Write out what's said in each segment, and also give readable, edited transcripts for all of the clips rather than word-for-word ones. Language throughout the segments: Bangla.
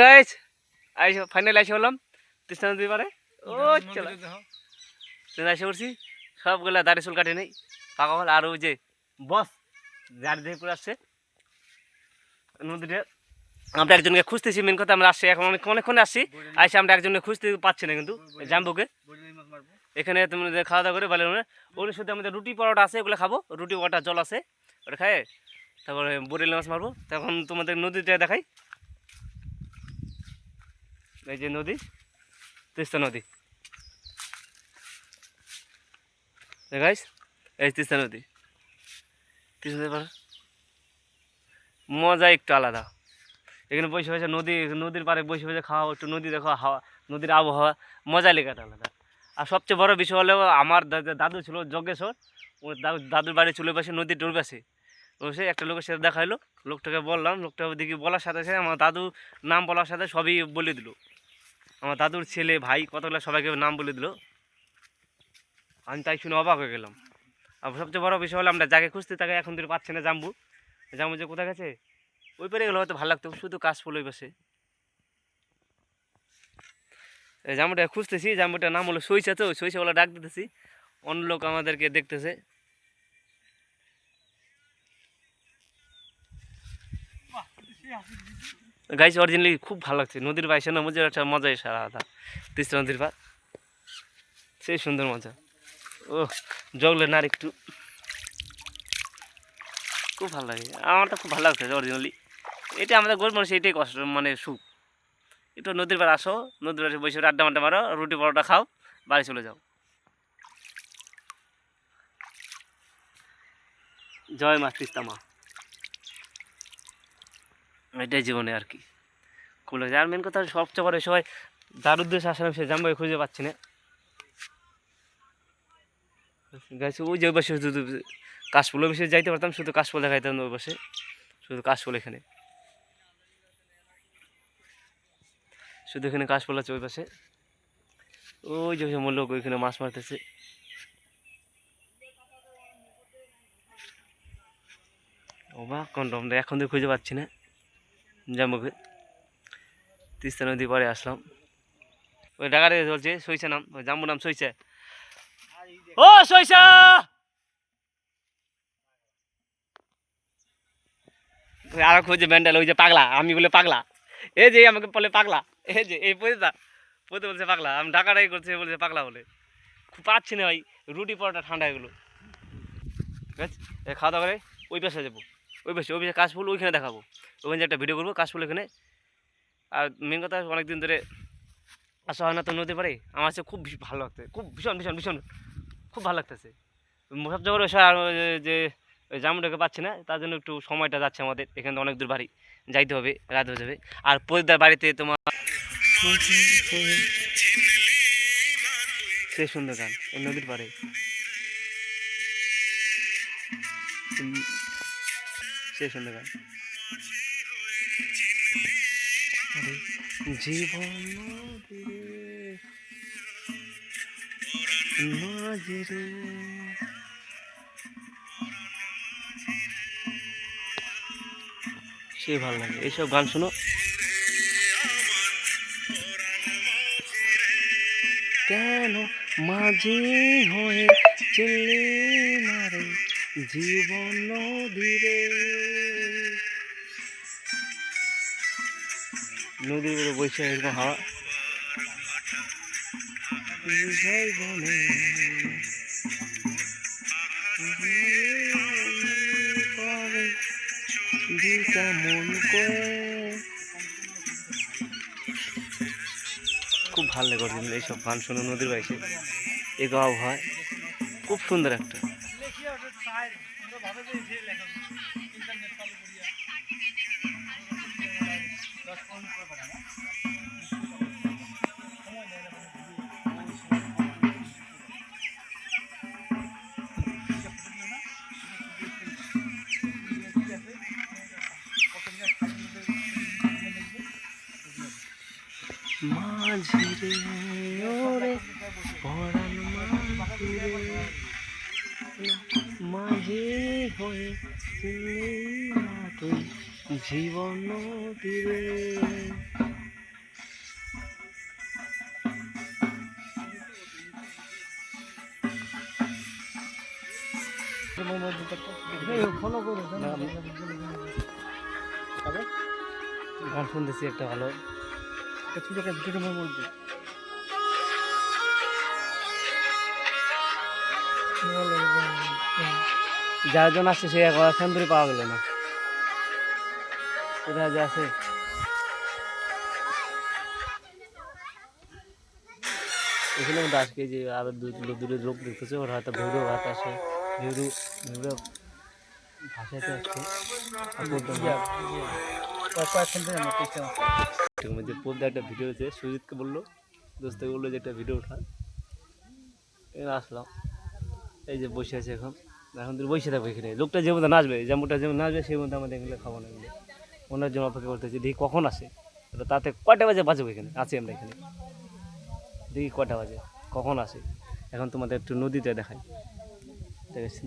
গাইস আইসো ফাইনাল আইসে হলাম তিস্তা নদীর পারে। ও চলো এসে পড়ছি। সবগুলা দাড়ি চুল কাটে নেই পাকা হল। আর ওই যে বস যার দিয়ে করে আসছে নদীতে, আমরা একজনকে খুঁজতেছি। মেন কথা আমরা আসছি এখন অনেকক্ষণ আসছি, আইসে আমরা একজনকে খুঁজতে পাচ্ছি না কিন্তু জাম্বুকে। এখানে তুমি খাওয়া দাওয়া করে ভালো ওগুলো শুধু আমাদের রুটি পরোটা আছে, ওগুলো খাবো। রুটি পরোটা জল আছে ওটা খায়, তারপরে বরিল মাছ মারবো। তখন তোমাদের নদীটা দেখাই। এই যে নদী, তিস্তা নদী গাইস, এই তিস্তা নদী। তিস্তা নদী মজা একটু আলাদা। এখানে বসে বসে নদীর পাড়ে বসে বসে খাওয়া, একটু নদী দেখো, হাওয়া, নদীর আবহাওয়া, মজা লেখাটা আলাদা। আর সবচেয়ে বড় বিষয় হলো আমার দাদু ছিল যজ্ঞেশ্বর, ও দাদুর বাড়ি চলে পাশে নদীর ডোর পাশে বসে একটা লোকের সাথে দেখা হলো। লোকটাকে বললাম, লোকটা দেখি বলার সাথে সাথে আমার দাদু নাম বলার সাথে সবই বলে দিল। আমার দাদুর ছেলে ভাই কতগুলো সবাইকে নাম বলে দিল। আমি তাই শুনে অবাক হয়ে গেলাম। আর সবচেয়ে বড় বিষয় হলো আমরা যাকে খুঁজতে তাকে এখন ধরে পাচ্ছে না। জাম্বু যে কোথায় গেছে, ওই পারে গেলে হয়তো ভালো লাগতো, শুধু কাশ ফুল ওই পাশে। এই জাম্বুটা খুঁজতেছি, জাম্বুটার নাম হলো সইসা। তো সইসা বলে ডাক দিতেছি, অন্য লোক আমাদেরকে দেখতেছে। গাইছে অরিজিনালি খুব ভালো লাগছে। নদীর পাশে না মজার একটা মজাই সারা আলাদা। তিস্তা নদীর পার সেই সুন্দর মজা। ও জগলের নার একটু খুব ভালো লাগে, আমারটা খুব ভালো লাগছে অরিজিনালি। এটা আমাদের গরিব মানুষ এটাই কষ্ট, মানে সুখ। একটু নদীর পাড়ে আসো, নদীর পাড়ে বসে আড্ডা মাড্ডা মারো, রুটি পরোটা খাও, বাড়ি চলে যাও। জয় মা তিস্তা মা, এটাই জীবনে আর কি খুব লাগছে। আর মেন কথা সবচেয়ে বড় সবাই যার উদ্দেশ্যে আসলে সে জাম্বুকে খুঁজে পাচ্ছি না। গাছ ওই যে ওই পাশে শুধু কাশফুলের বিষয়ে যাইতে পারতাম, শুধু কাশফুল দেখাইতাম ওই পাশে, শুধু কাশফুল। এখানে শুধু এখানে কাশফুল আছে ওই পাশে। ওই যে লোক ওইখানে মাছ মারতেছে। অবাক কন্ড, আমরা এখন তো খুঁজে পাচ্ছি না জাম্বুকে। তিস্তা নদী পরে আসলাম, ওই ডাকারে চলছে সইসা নাম, ওই জাম্বুর নাম সইসা। ও সইসা, আর খুঁজে ব্যান্ডেল, ওই যে পাগলা, আমি বলে পাগলা, এই যে আমাকে বলে পাগলা, এই যে এই পয়সা পড়তে বলছে পাগলা, আমি ডাকাটাই করছে বলছে পাগলা বলে। খুব পাচ্ছি না ভাই, রুটি পরোটা ঠান্ডা এগুলো। ঠিক আছে, খাওয়া দাওয়া করে ওই পাশে যাবো, ওই পাশে কাশফুল ওইখানে দেখাবো, ওখানে যে একটা ভিডিও করবো কাশফুল এখানে। আর মেন কথা অনেকদিন ধরে আসা হয় না তো নদী পারে, আমার কাছে খুব ভালো লাগছে, খুব ভীষণ ভীষণ ভীষণ খুব ভালো লাগতেছে। সবচেয়ে বড় বিষয় আর যে জামুটাকে পাচ্ছি না, তার জন্য একটু সময়টা যাচ্ছে আমাদের। এখানে অনেক দূর বাড়ি যাইতে হবে, রাত হয়ে যাবে। আর পরিদার বাড়িতে তোমার সে সুন্দর গান, ওই নদীর পাড়ে সে সুন্দর গান। জীবন সে ভালো লাগে এইসব গান শোনো। কেন মাঝি হয়ে চলে মারে জীবন নদীরে, নদীর বসে এরকম হাওয়া বনে মন করে খুব ভালো লাগে এইসব গান শুনে নদীর বাইসে। এই আবহাওয়া খুব সুন্দর একটা। মাঝিরে ওরে পরাণ মাঝিরে, মাঝি হয়ে তুই জীবন নদীরে। গান শুনতেছি একটা ভালো যারজন আসছে সে এখন ধরে পাওয়া গেল না, কোথায় যে আছে। এখানে মধ্যে আজকে যে আরো দূরে লোক দেখতেছে, ওরা হয়তো ভেউরো ভাত আসে, ভেউরু ভেউরো ভাষাতে আসছে। যে পদ্মা একটা ভিডিও হয়েছে, সুজিতকে বললো, দোস্তকে বললো যে একটা ভিডিও ওঠা, এখানে আসলাম। এই যে বসে আছে এখন, এখন তুই বসে থাকবো এখানে। লোকটা যে মধ্যে নাচবে, যেমনটা যেমন নাচবে সেই মধ্যে আমাদের এগুলো খাবো না, এগুলো ওনার জন্য অপেক্ষা করতেছি। দেখি কখন আসে, তাতে কয়টা বাজে বাজবো, এখানে আছি আমরা এখানে, দেখি কয়টা বাজে কখন আসে। এখন তোমাদের একটু নদীতে দেখাই, ঠিক আছে?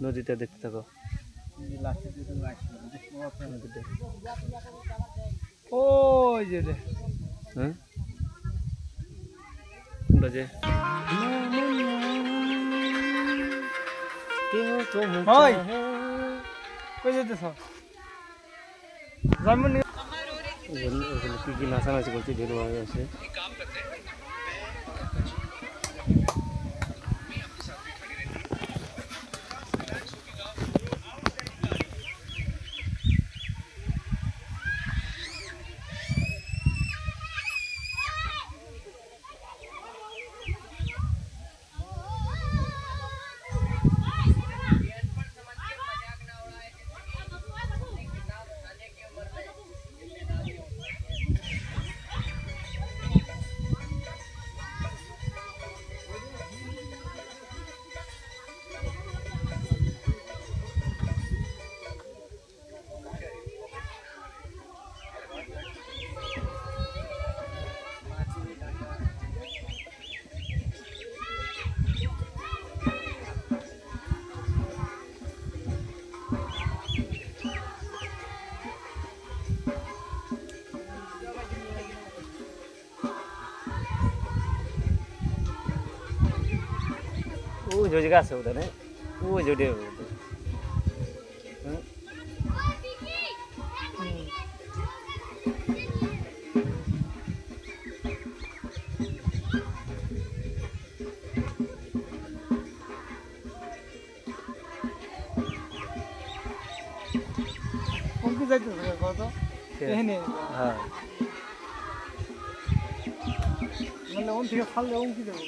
নদীতে দেখতে থাকো। ওই যে হ্যাঁ বাজে কই যেতেছ? কি কি নাচানাচি করছে, বেরো আছে। ওই যে জায়গা আছে ওদের, ওই যে কোনকে যাইতেছ কত? এখানে হ্যাঁ মানে ওন থেকে ফাললে ওন কি যাবো?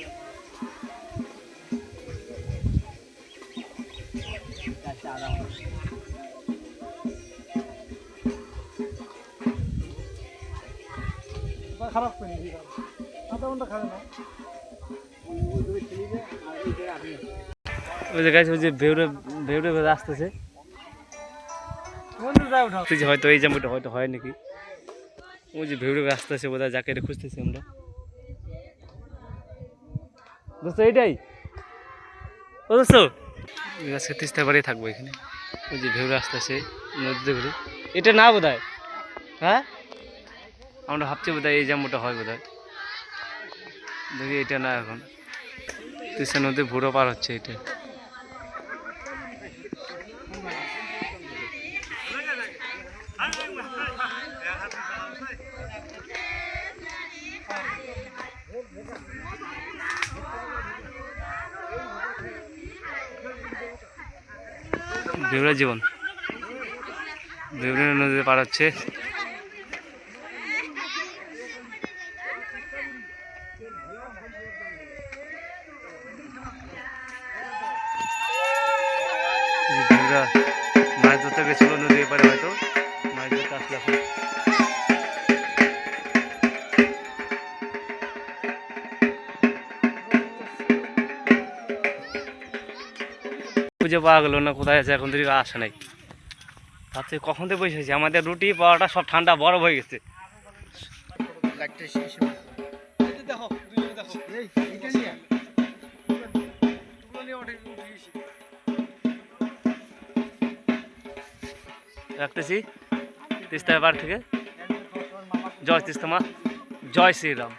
খারাপ করে নি আধা ঘন্টা খাবে না। ওই যে গাছ, ওই যে ভেউরে ভেউরে ভেউরে আসতেছে, হয়তো এই জামটা হয়তো হয় নাকি। ওই যে ভেউরে আসতেছে বোধহয়, যাকে এটা খুঁজতেছি আমরা। দোস্ত এইটাই, ও দোস্ত আজকে তিস্তা বাড়ি থাকবো এখানে। ওই যে ভেউরে আসতেছে নদীতে ঘুরে, এটা না বোধহয়। হ্যাঁ আমরা ভাবছি বোধহয় এই জামটা হয় বোধহয়, দেখি এটা না। এখন তিস্তা নদী ভুড়ো পার হচ্ছে এটা। বেউরা জীবন, বেউরা নদীতে পার হচ্ছে। বেউরা মাছ ধরতে গেছিল নদীর এপারে, হয়তো মাছ ধরতে আসলে এখন। খুঁজে পাওয়া গেল না, কোথায় আছে এখন থেকে আসে নাই। ভাবছি কখন থেকে বসেছি, আমাদের রুটি পাওয়াটা সব ঠান্ডা বরফ হয়ে গেছে। রাখতেছি তিস্তা পার থেকে। জয় তিস্তা মা, জয় শ্রীরাম।